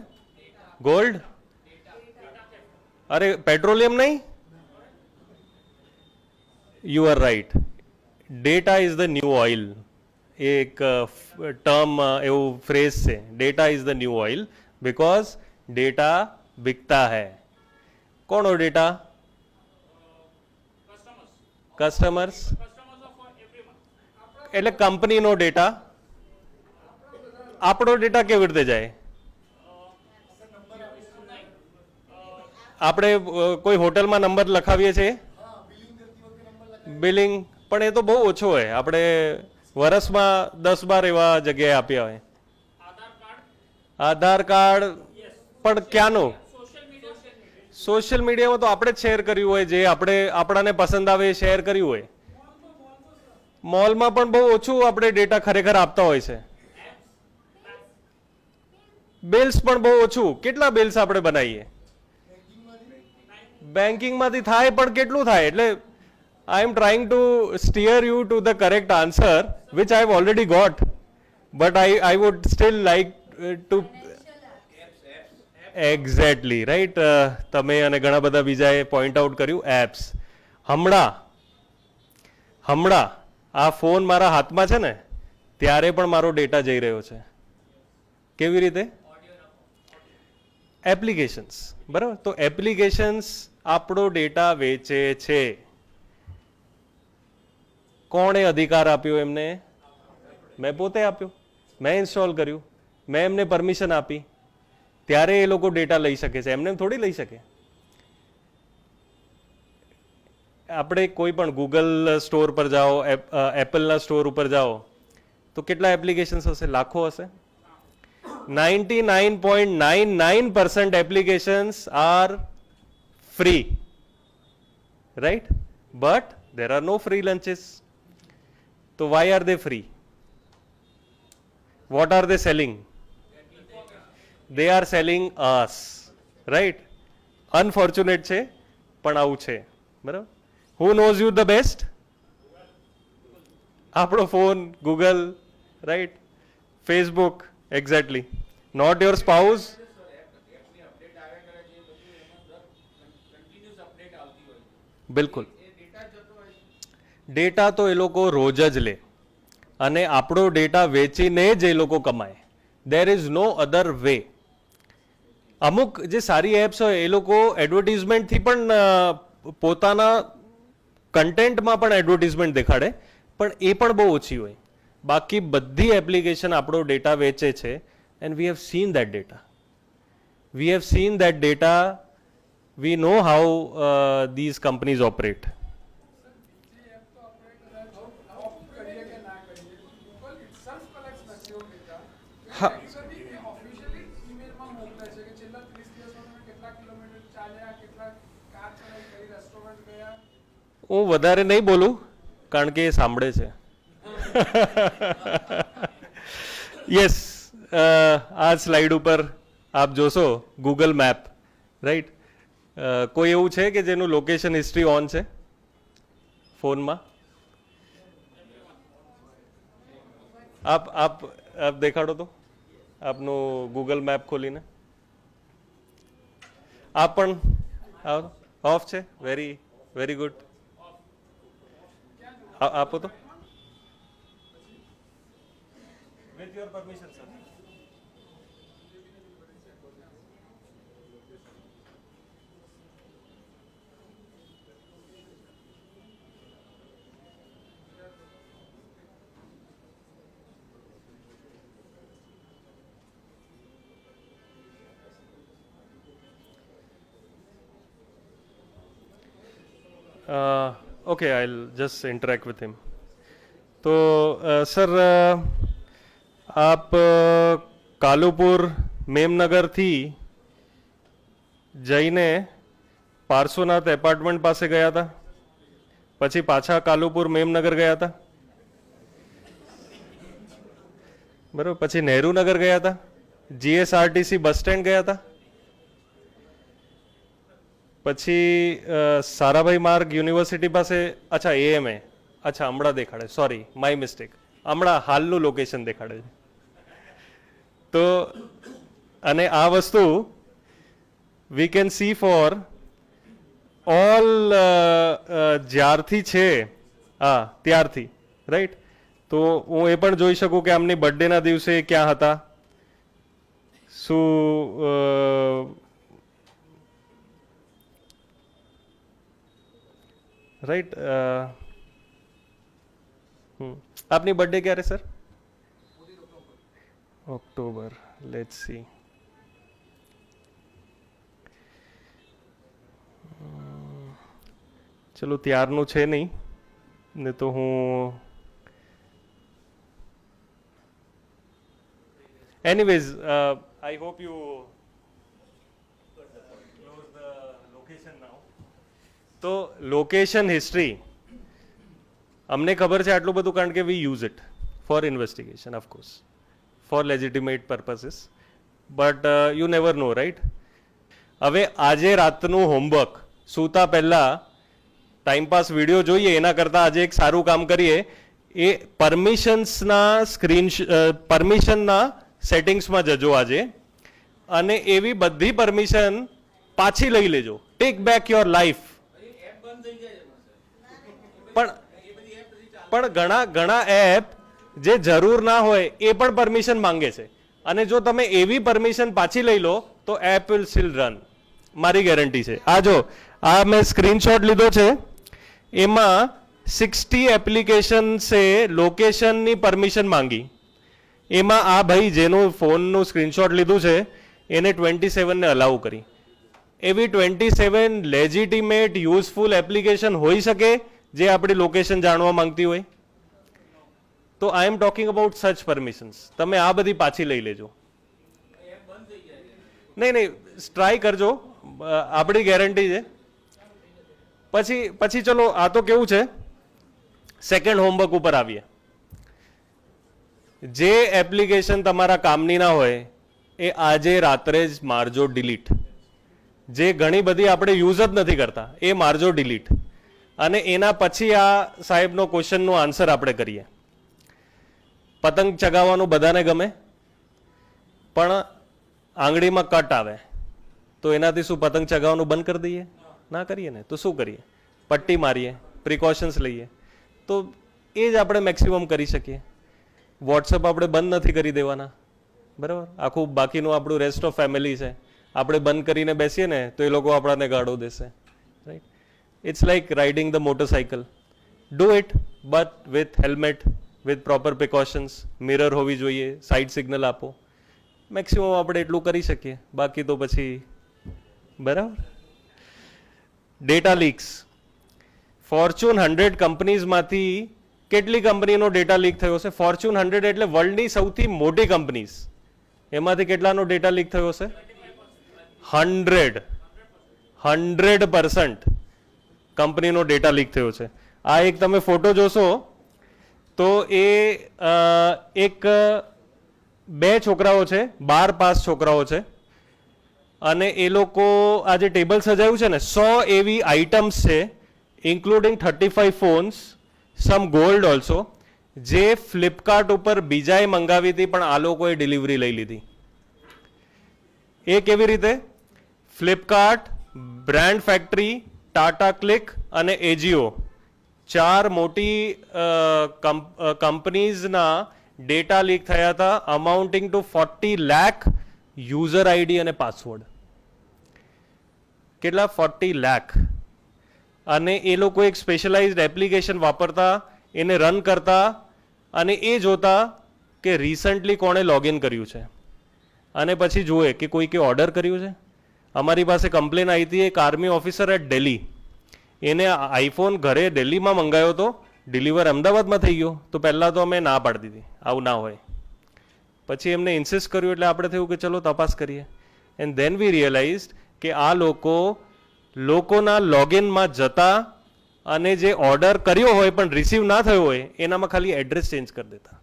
Gold? અરે petroleum નહીં? You are right. Data is the new oil. એક term એવું phrase છે, data is the new oil, because data बिकता है. કોનો ડેટા? કસ્ટમર્સ. એટલે કંપનીનો ડેટા. આપણો ડેટા કેવી રીતે જાય? આપણે કોઈ હોટલમાં નંબર લખાવીએ છીએ, બિલિંગ, પણ એ તો બહુ ઓછો હોય. આપણે વર્ષમાં 10-12 એવા જગ્યાએ આપ્યા હોય. આધાર કાર્ડ પણ ક્યાંનું? સોશિયલ મીડિયામાં તો આપણે જ શેર કર્યું હોય, જે આપણાને પસંદ આવે એ શેર કર્યું હોય. મોલમાં પણ બહુ ઓછું આપણે ડેટા ખરેખર આપતા હોય છે. બિલ્સ પણ બહુ ઓછું. કેટલા બિલ્સ આપણે બનાવીએ? બેન્કિંગમાંથી થાય પણ કેટલું થાય? એટલે I am trying to steer you to the correct answer, which I have already got, but I would still like to exactly right. તમે અને ઘણા બધા બીજાએ પોઈન્ટ આઉટ કર્યું એપ્સ. હમણાં આ ફોન મારા હાથમાં છે ને, ત્યારે પણ મારો ડેટા જઈ રહ્યો છે. કેવી રીતે? એપ્લિકેશન્સ, બરાબર. તો એપ્લિકેશન્સ આપણો ડેટા વેચે છે. કોણે અધિકાર આપ્યો એમને? મેં પોતે આપ્યો. મેં ઇન્સ્ટોલ કર્યું, મેં એમને પરમિશન આપી, ત્યારે એ લોકો ડેટા લઈ શકે છે. એમને થોડી લઈ શકે. આપણે કોઈ પણ ગૂગલ સ્ટોર પર જાઓ, એપલના સ્ટોર ઉપર જાઓ, તો કેટલા એપ્લિકેશન્સ હશે? લાખો હશે. 99.99% applications R free, right? But there are no free lunches. So why are they free? What are they selling? They are selling us, right? Unfortunate છે, પણ આવું છે, બરાબર. Who knows you the best? આપણો phone, Google, right, Facebook, exactly. Not your spouse. બિલકુલ. Data તો એ લોકો રોજ જ લે અને આપણો ડેટા વેચીને જ એ લોકો કમાય. There is no other way. અમુક જે સારી એપ્સ હોય એ લોકો એડવર્ટિઝમેન્ટથી પણ પોતાના કન્ટેન્ટમાં પણ એડવર્ટિઝમેન્ટ દેખાડે, પણ એ પણ બહુ ઓછી હોય. બાકી બધી એપ્લિકેશન આપણો ડેટા વેચે છે and we have seen that data. We have seen that data. We know how these companies operate. હા, હું વધારે નહીં બોલું કારણ કે એ સાંભળે છે. યસ, આ સ્લાઇડ ઉપર આપ જોશો ગૂગલ મેપ, રાઈટ. કોઈ એવું છે કે જેનું લોકેશન હિસ્ટ્રી ઓન છે ફોનમાં? આપ દેખાડો તો આપનું ગૂગલ મેપ ખોલીને. આપ પણ ઓફ છે. Very very good. આપો તો. With your permission sir. Okay, I'll just interact with him. तो सर, आप કાલુપુર મેમનગરથી જઈને પાર્શ્વનાથ એપાર્ટમેન્ટ પાસે ગયા હતા, પછી પાછા કાલુપુર મેમનગર ગયા હતા, બરાબર, પછી નહેરુનગર ગયા હતા, જીએસઆરટીસી બસ સ્ટેન્ડ ગયા હતા, પછી સારાભાઈ માર્ગ યુનિવર્સિટી પાસે. અચ્છા, એએમએ. અચ્છા, હમણાં દેખાડે. Sorry, my mistake. હમણાં હાલનું લોકેશન દેખાડે છે. તો અને આ વસ્તુ we can see for all જ્યારથી છે, હા ત્યારથી, રાઈટ. તો હું એ પણ જોઈ શકું કે આમની બર્થડેના દિવસે ક્યાં હતા, શું, રાઈટ. આપની બર્થડે ક્યારે સર? ઓક્ટોબર. Let's see. ચલો, ત્યારનું છે નહીં ને તો હું anyways I hope you close the location now. તો લોકેશન હિસ્ટ્રી અમને ખબર છે આટલું બધું કારણ કે we use it for investigation, of course, for legitimate purposes, but you never know, right. હવે આજે રાતનું હોમવર્ક સૂતા પહેલાં ટાઈમપાસ વિડીયો જોઈએ એના કરતાં આજે એક સારું કામ કરીએ. એ પરમિશનના સેટિંગ્સમાં જજો આજે અને એવી બધી પરમિશન પાછી લઈ લેજો. Take back your life. પણ ઘણા એપ જે જરૂર ના હોય એ પણ પરમિશન માંગે છે, અને જો તમે એવી પરમિશન પાછી લઈ લો તો એપ વિલ સ્ટીલ રન. મારી ગેરંટી છે. આ જો, આ મેં સ્ક્રીનશોટ લીધો છે, એમાં 60 એપ્લિકેશન્સે લોકેશનની પરમિશન માંગી. એમાં આ ભાઈ જેનું ફોનનું સ્ક્રીનશોટ લીધું છે એને 27ને અલાઉ કરી. એવી 27 લેજિટિમેટ યુઝફુલ એપ્લિકેશન હોઈ શકે જે આપણી લોકેશન જાણવા માંગતી હોય. તો આઈ એમ ટોકિંગ અબાઉટ સચ પરમિશન્સ. તમે આ બધી પાછી લઈ લેજો. નહીં, ટ્રાય કરજો, આપણી ગેરંટી છે. પછી ચલો, આ તો કેવું છે, સેકન્ડ હોમવર્ક ઉપર આવીએ. જે એપ્લિકેશન તમારા કામની ના હોય એ આજે રાત્રે જ મારજો ડિલીટ. જે ઘણી બધી આપણે યુઝ જ નથી કરતા એ મારજો ડિલીટ. અને એના પછી આ સાહેબનો ક્વેશ્ચનનો આન્સર આપણે કરીએ. પતંગ ચગાવવાનું બધાને ગમે, પણ આંગળીમાં કટ આવે તો એનાથી શું પતંગ ચગાવવાનું બંધ કરી દઈએ? ના કરીએ ને. તો શું કરીએ? પટ્ટી મારીએ, પ્રિકોશન્સ લઈએ. તો એ જ આપણે મેક્સિમમ કરી શકીએ. વોટ્સઅપ આપણે બંધ નથી કરી દેવાના, બરાબર? આખું બાકીનું આપણું રેસ્ટ ઓફ ફેમિલી છે, આપણે બંધ કરીને બેસીએ ને તો એ લોકો આપણને ગાળો દેશે, right? It's like riding the motorcycle. Do it but with helmet, with proper precautions. Mirror હોવી જોઈએ, સાઇડ સિગ્નલ આપો. મેક્સિમમ આપણે એટલું કરી શકીએ, બાકી તો પછી બરાબર. Data leaks. ફોર્ચ્યુન 100 કંપનીઝમાંથી કેટલી કંપનીનો ડેટા લીક થયો છે? ફોર્ચ્યુન 100 એટલે વર્લ્ડની સૌથી મોટી કંપનીઝ, એમાંથી કેટલાનો ડેટા લીક થયો છે? 100% કંપનીનો ડેટા લીક થયો છે. આ એક તમે ફોટો જોશો તો એ એક 2 છોકરાઓ છે, 12 પાસ છોકરાઓ છે, અને એ લોકો આ જે ટેબલ સજાયું છે ને, 100 એવી આઇટમ્સ છે, ઇન્ક્લુડિંગ 35 ફોન્સ, સમ ગોલ્ડ ઓલ્સો, જે ફ્લિપકાર્ટ ઉપર બીજાએ મંગાવી હતી પણ આ લોકોએ ડિલિવરી લઈ લીધી. એ કેવી રીતે? Flipkart, brand factory, Tata click અને એજીઓ, 4 મોટી કંપનીઝના ડેટા લીક થયા હતા, અમાઉન્ટિંગ ટુ 40 લાખ યુઝર આઈડી અને પાસવર્ડ. કેટલા? 40 લાખ. અને એ લોકો એક સ્પેશિયલાઇઝડ એપ્લિકેશન વાપરતા, એને રન કરતા અને એ જોતા કે રિસન્ટલી કોણે લોગિન કર્યું છે, અને પછી જુએ કે કોઈકે ઓર્ડર કર્યું છે. અમારી પાસે કમ્પ્લેન આવી હતી, એક આર્મી ઓફિસર એટ દિલ્હી, એને આઈફોન ઘરે દિલ્હીમાં મંગાવ્યો હતો, ડિલિવર અમદાવાદમાં થઈ ગયો. તો પહેલાં તો અમે ના પાડી દીધી, આવું ના હોય. પછી એમને ઇન્સિસ્ટ કર્યું એટલે આપણે થયું કે ચલો તપાસ કરીએ. એન્ડ ધેન વી રિયલાઇઝડ કે આ લોકોના લોગિનમાં જતા અને જે ઓર્ડર કર્યો હોય પણ રિસીવ ના થયો હોય એનામાં ખાલી એડ્રેસ ચેન્જ કરી દેતા.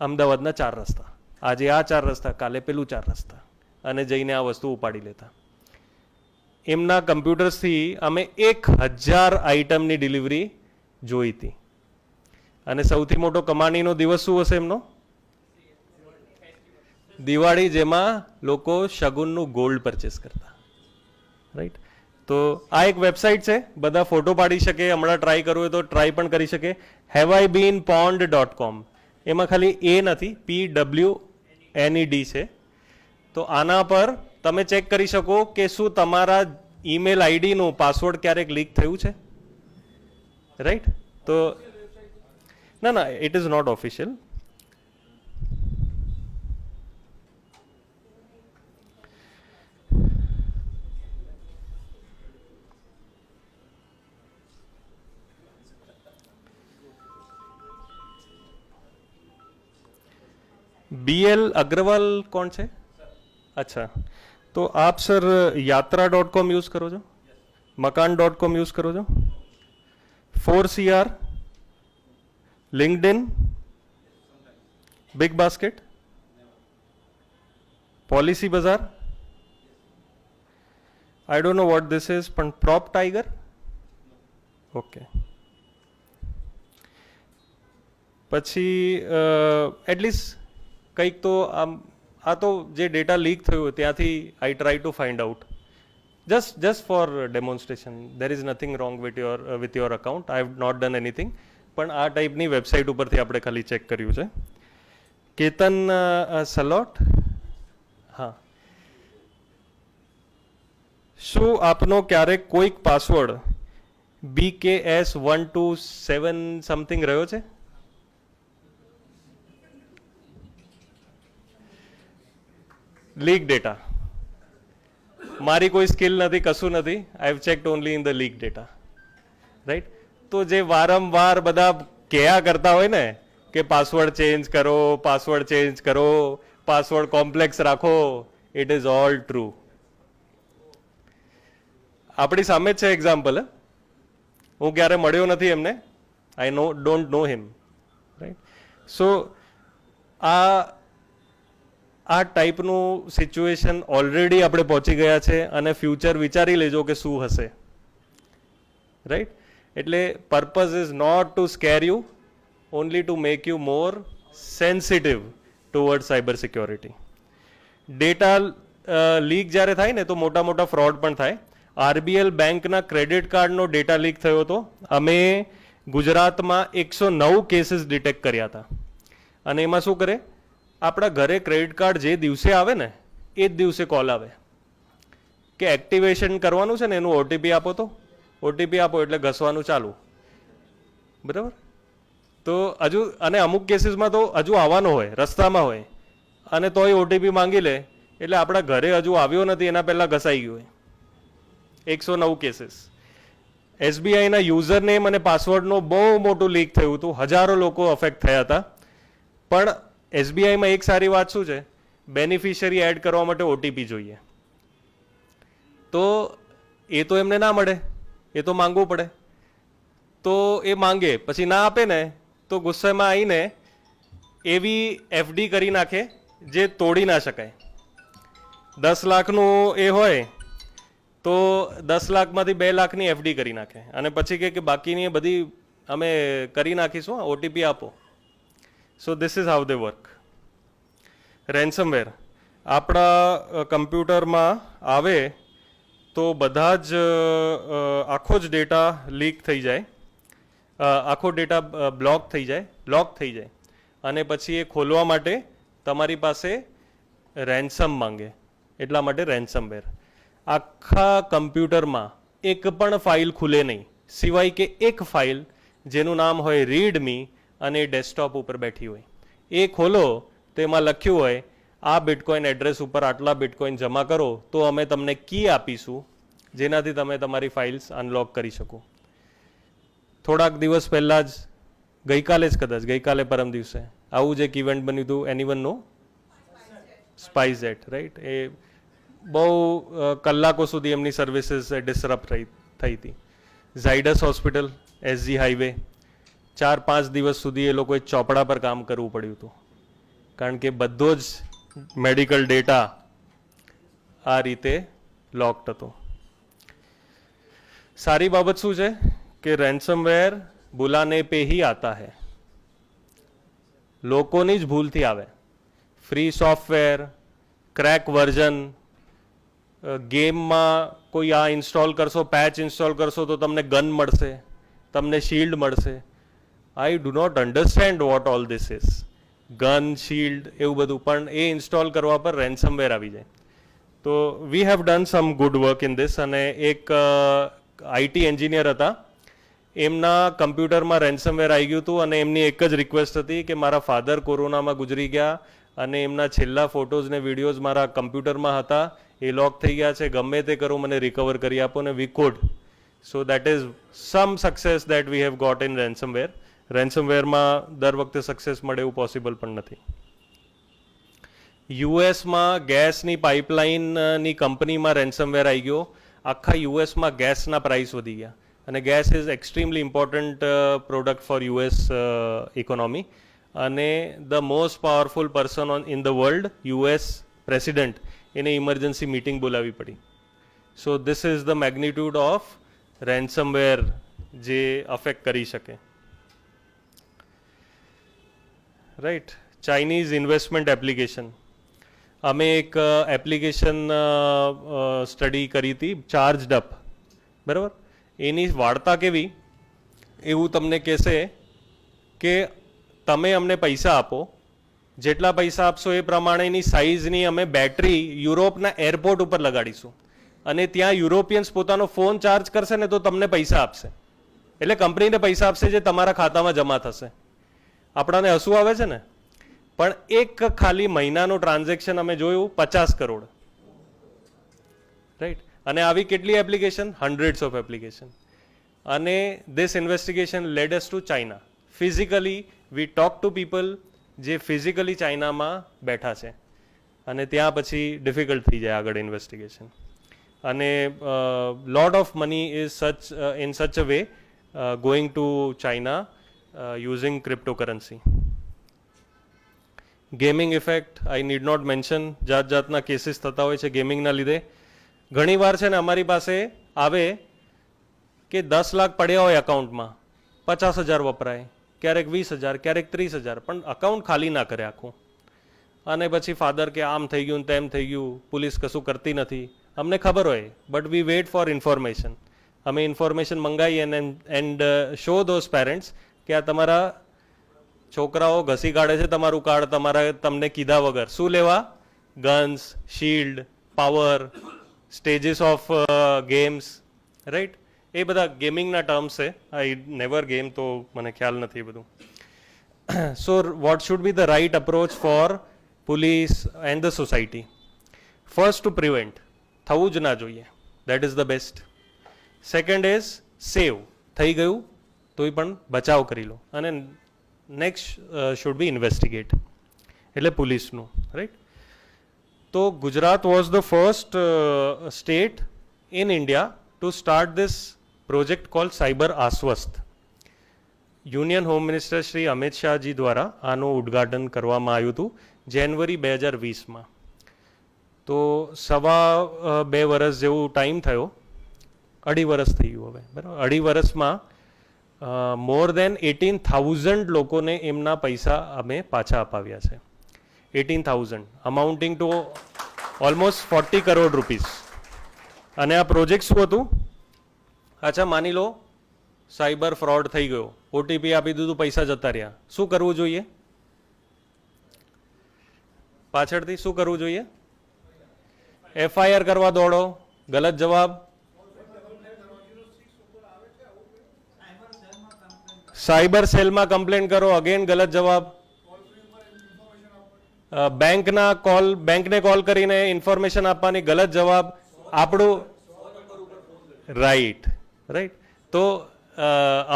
અમદાવાદના 4 રસ્તા, આજે આ 4 રસ્તા, કાલે પેલું 4 રસ્તા, અને જઈને આ વસ્તુ ઉપાડી લેતા. એમના કમ્પ્યુટર્સથી અમે 1000 આઇટમની ડિલિવરી જોઈ હતી. અને સૌથી મોટો કમાણીનો દિવસ શું હશે એમનો? દિવાળી, જેમાં લોકો શગુનનું ગોલ્ડ પરચેસ કરતા, રાઈટ? તો આ એક વેબસાઇટ છે, બધા ફોટો પાડી શકે, હમણાં ટ્રાય કરવું હોય તો ટ્રાય પણ કરી શકે. haveibeenpwned.com. એમાં ખાલી એ નથી, PWNED છે. તો આના પર તમે ચેક કરી શકો કે શું તમારા ઈમેલ આઈડીનું પાસવર્ડ ક્યારેક લીક થયું છે, રાઈટ? તો ના, it is not official. BL Agarwal कौन છે? अच्छा, तो आप सर यात्रा.com यूज़ करो છો, मकान.com यूज़ करो છો, 4CR, LinkedIn, big Basket, Policy Bazaar, I don't know what this is, पण प्रॉप टाइगर, ओके. પછી એટલીસ્ટ કંઈક તો આ તો જે ડેટા લીક થયું ત્યાંથી I try to find out just for demonstration. There is nothing wrong with your account. I have not done anything. પણ આ ટાઈપની વેબસાઇટ ઉપરથી આપણે ખાલી ચેક કર્યું છે. કેતન સલોટ, હા, શું આપનો ક્યારેક કોઈક પાસવર્ડ BKS127 સમથિંગ રહ્યો છે? Leak data. મારી કોઈ સ્કિલ નથી, કશું નથી. I have checked only in the leak data, right? તો જે વારંવાર બધા કહેયા કરતા હોય ને કે પાસવર્ડ ચેન્જ કરો, પાસવર્ડ ચેન્જ કરો, પાસવર્ડ કોમ્પ્લેક્સ રાખો, ઇટ ઇઝ ઓલ ટ્રુ. આપણી સામે જ છે એક્ઝામ્પલ. હું ક્યારે મળ્યો નથી એમને, I don't know him, right? સો આ ટાઈપનું સિચ્યુએશન ઓલરેડી આપણે પહોંચી ગયા છે, અને ફ્યુચર વિચારી લેજો કે શું હશે, રાઈટ? એટલે purpose is not to scare you, only to make you more sensitive toward cyber security. Data leak જ્યારે થાય ને તો મોટા મોટા ફ્રોડ પણ થાય. આરબીએલ બેંકના ક્રેડિટ કાર્ડનો ડેટા લીક થયો હતો. અમે ગુજરાતમાં 109 કેસીસ ડિટેક્ટ કર્યા હતા. અને એમાં શું કરે, આપણા ઘરે ક્રેડિટ કાર્ડ જે દિવસે આવે ને એ જ દિવસે કોલ આવે કે એક્ટિવેશન કરવાનું છે ને એનું ઓટીપી આપો. તો ઓટીપી આપો એટલે ઘસવાનું ચાલુ. બરાબર. તો હજુ અને અમુક કેસીસમાં તો હજુ આવવાનો હોય, રસ્તામાં હોય, અને તોય ઓટીપી માંગી લે એટલે આપણા ઘરે હજુ આવ્યો નથી એના પહેલાં ઘસાઈ ગયું હોય. 109 કેસીસ. એસબીઆઈના યુઝર નેમ અને પાસવર્ડનો બહુ મોટું લીક થયું હતું. હજારો લોકો અફેક્ટ થયા હતા. પણ એસબીઆઈમાં એક સારી વાત શું છે, બેનિફિશિયરી એડ કરવા માટે ઓટીપી જોઈએ. તો એ તો એમને ના મળે, એ તો માંગવું પડે. તો એ માંગે પછી ના આપે ને તો ગુસ્સામાં આવીને એવી એફડી કરી નાખે જે તોડી ના શકાય. 10 લાખનું એ હોય તો 10 લાખમાંથી 2 લાખની એફડી કરી નાખે અને પછી કહે કે બાકીની બધી અમે કરી નાખીશું, ઓટીપી આપો. સો this is how they work. Ransomware આપણા કમ્પ્યુટરમાં આવે તો બધા જ આખો જ ડેટા લીક થઈ જાય, આખો ડેટા બ્લોક થઈ જાય, લોક થઈ જાય. અને પછી એ ખોલવા માટે તમારી પાસે રેન્સમ માંગે, એટલા માટે રેન્સમવેર. આખા કમ્પ્યુટરમાં એક પણ ફાઇલ ખુલે નહીં સિવાય કે એક ફાઇલ જેનું નામ હોય રીડમી અને ડેસ્કટોપ ઉપર બેઠી હોય. એ ખોલો તેમાં લખ્યું હોય આ બિટકોઇન એડ્રેસ ઉપર આટલા બિટકોઇન જમા કરો તો અમે તમને કી આપીશું જેનાથી તમે તમારી ફાઇલ્સ અનલોક કરી શકો. થોડાક દિવસ પહેલાં જ ગઈકાલે પરમ દિવસે આવું જ એક ઇવેન્ટ બન્યું હતું. એનીવન નો? સ્પાઇસજેટ, રાઈટ? એ બહુ કલાકો સુધી એમની સર્વિસીસ ડિસરપ્ટ થઈ હતી. ઝાયડસ હોસ્પિટલ, એસજી હાઈવે, 4-5 દિવસ સુધી એ લોકોએ ચોપડા પર કામ કરવું પડ્યું હતું કારણ કે બધો જ મેડિકલ ડેટા આ રીતે લોકડ હતો. સારી બાબત શું છે કે રેન્સમવેર બુલાને પે હી આતા હૈ. લોકોની જ ભૂલથી આવે. ફ્રી સોફ્ટવેર, ક્રેક વર્ઝન, ગેમમાં કોઈ આ ઇન્સ્ટોલ કરશો, પેચ ઇન્સ્ટોલ કરશો તો તમને ગન મળશે, તમને શિલ્ડ મળશે. I do not understand what all this is. Gun, shield એવું બધું, પણ એ ઇન્સ્ટોલ કરવા પર રેન્સમવેર આવી જાય. તો વી have done sum good work in this. અને એક આઈટી એન્જિનિયર હતા, એમના કમ્પ્યુટરમાં રેન્સમવેર આવી ગયું હતું અને એમની એક જ રિક્વેસ્ટ હતી કે મારા ફાધર કોરોનામાં ગુજરી ગયા અને એમના છેલ્લા ફોટોઝ ને વિડીયોઝ મારા કમ્પ્યુટરમાં હતા, એ લોક થઈ ગયા છે, ગમે તે કરો મને રિકવર કરી આપો. ને we could. So that is some success that we have got in ransomware. રેન્સમવેરમાં દર વખતે સક્સેસ મળે એવું પોસિબલ પણ નથી. યુએસમાં ગેસની પાઇપલાઇનની કંપનીમાં રેન્સમવેર આવી ગયો. આખા યુએસમાં ગેસના પ્રાઇસ વધી ગયા અને gas is extremely important product for US economy. And the most powerful person in the world, US president, એને ઇમરજન્સી મીટિંગ બોલાવવી પડી. So this is the magnitude of ransomware જે અફેક્ટ કરી શકે. રાઈટ. Chinese investment application. અમે એક application study કરી હતી, ચાર્જડ અપ. બરાબર. એની વાર્તા કેવી, એવું તમને કહેશે કે તમે અમને પૈસા આપો, જેટલા પૈસા આપશો એ પ્રમાણેની સાઇઝની અમે બેટરી યુરોપના એરપોર્ટ ઉપર લગાડીશું અને ત્યાં યુરોપિયન્સ પોતાનો ફોન ચાર્જ કરશે ને તો તમને પૈસા આપશે. એટલે કંપનીને પૈસા આપશે જે તમારા ખાતામાં જમા થશે. આપણાને હસવું આવે છે ને, પણ એક ખાલી મહિનાનું ટ્રાન્ઝેક્શન અમે જોયું 50 કરોડ. રાઈટ. અને આવી કેટલી application? Hundreds of application. And this investigation led us to China. Physically we talk to people જે ફિઝિકલી ચાઇનામાં બેઠા છે અને ત્યાં પછી ડિફિકલ્ટ થઈ જાય આગળ ઇન્વેસ્ટિગેશન. અને lot of money is in such a way going to China using cryptocurrency. Gaming effect I need not mention. જાતના કેસીસ થતા હોય છે ગેમિંગના લીધે. ઘણી વાર છે ને અમારી પાસે આવે કે 10 લાખ પડ્યા હોય એકાઉન્ટમાં, 50,000 વપરાય, ક્યારેક 20,000, ક્યારેક 30,000, પણ અકાઉન્ટ ખાલી ના કરે આખું. અને પછી ફાધર કે આમ થઈ ગયું તેમ થઈ ગયું, પોલીસ કશું કરતી નથી. અમને ખબર હોય, but we wait for information. અમે ઇન્ફોર્મેશન મંગાવીએ એન્ડ શો ધોઝ પેરેન્ટ્સ કે આ તમારા છોકરાઓ ઘસી કાઢે છે તમારું કાર્ડ તમને કીધા વગર. શું લેવા? Guns, shield, power, stages of games, right? એ બધા ગેમિંગના ટર્મ્સ છે. આઈ નેવર ગેમ, તો મને ખ્યાલ નથી બધું. So what should be the right approach for police and the society? First to prevent, થવું જ ના જોઈએ. That is the best. Second is save, થઈ ગયું તોય પણ બચાવ કરી લો. અને નેક્સ્ટ શુડ બી ઇન્વેસ્ટિગેટ, એટલે પોલીસનું, રાઈટ? તો Gujarat was the first state in India to start this project cold cyber Ashwast. Union home minister Shri Amit Shahaji દ્વારા આનું ઉદ્ઘાટન કરવામાં આવ્યું હતું જાન્યુઆરી 2020માં. તો 2.5 વર્ષ જેવું ટાઈમ થયો, 2.5 વર્ષ થઈ ગયું હવે, બરાબર? 2.5 વર્ષમાં મોર દેન 18,000 લોકોને એમના પૈસા અમે પાછા અપાવ્યા છે. 18,000 અમાઉન્ટિંગ ટુ ઓલમોસ્ટ 40 કરોડ રૂપીસ. અને આ પ્રોજેક્ટ શું હતું? અચ્છા, માની લો સાયબર ફ્રોડ થઈ ગયો, ઓટીપી આપી દીધું, પૈસા જતા રહ્યા. શું કરવું જોઈએ? પાછળથી શું કરવું જોઈએ? FIR કરવા દોડો. ગલત જવાબ. સાયબર સેલમાં કમ્પ્લેન કરો. અગેન ગલત જવાબ. બેંકને કોલ કરીને ઇન્ફોર્મેશન આપવાની. ગલત જવાબ. આપણું રાઈટ. તો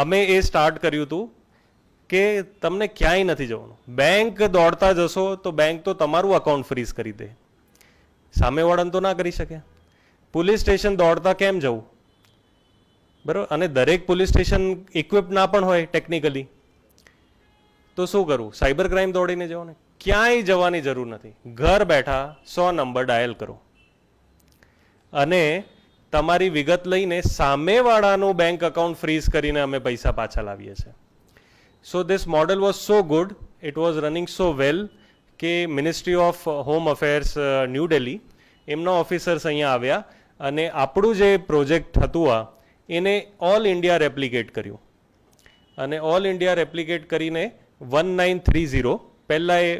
અમે એ સ્ટાર્ટ કર્યું હતું કે તમને ક્યાંય નથી જવાનું. બેંક દોડતા જશો તો બેંક તો તમારું અકાઉન્ટ ફ્રીઝ કરી દે, સામેવાળાને તો ના કરી શકે. પોલીસ સ્ટેશન દોડતા કેમ જવું? બરાબર? અને દરેક પોલીસ સ્ટેશન ઇક્વિપ ના પણ હોય ટેકનિકલી. તો શું કરવું? સાયબર ક્રાઇમ દોડીને જવાનું? ક્યાંય જવાની જરૂર નથી. ઘર બેઠા 100 નંબર ડાયલ કરો અને તમારી વિગત લઈને સામેવાળાનું બેંક અકાઉન્ટ ફ્રીઝ કરીને અમે પૈસા પાછા લાવીએ છીએ. So this model was so good, it was running so well કે ministry of home affairs new Delhi, એમના ઓફિસર્સ અહીંયા આવ્યા અને આપણું જે પ્રોજેક્ટ હતું એને ઓલ ઇન્ડિયા રેપ્લિકેટ કર્યું. અને ઓલ ઇન્ડિયા રેપ્લિકેટ કરીને 1930, પહેલાં એ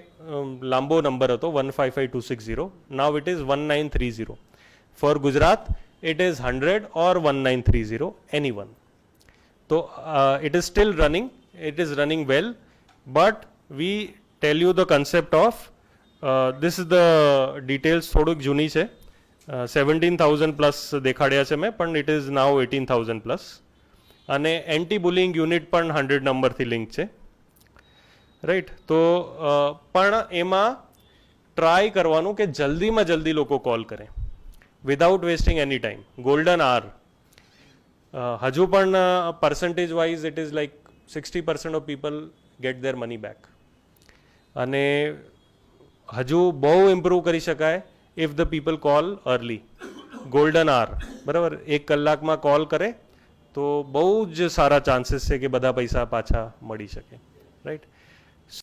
લાંબો નંબર હતો 155260, now it is 1930. For Gujarat it is 100 or 1930, anyone. So it is still running, it is running well, but we tell you the concept of this is the details. થોડુંક જૂની છે, 17,000 plus દેખાડ્યા છે મેં, પણ it is now 18,000 પ્લસ. અને anti bullying unit પણ 100 નંબરથી link છે, રાઈટ? તો પણ એમાં ટ્રાય કરવાનું કે જલ્દીમાં જલ્દી લોકો કોલ કરે without wasting any time. Golden hour. હજુ પણ percentage wise it is like 60% of people get their money back. અને હજુ બહુ ઇમ્પ્રૂવ કરી શકાય if the people call early. Golden hour, બરાબર? 1 કલાકમાં કોલ કરે તો બહુ જ સારા ચાન્સીસ છે કે બધા પૈસા પાછા મળી શકે, રાઈટ?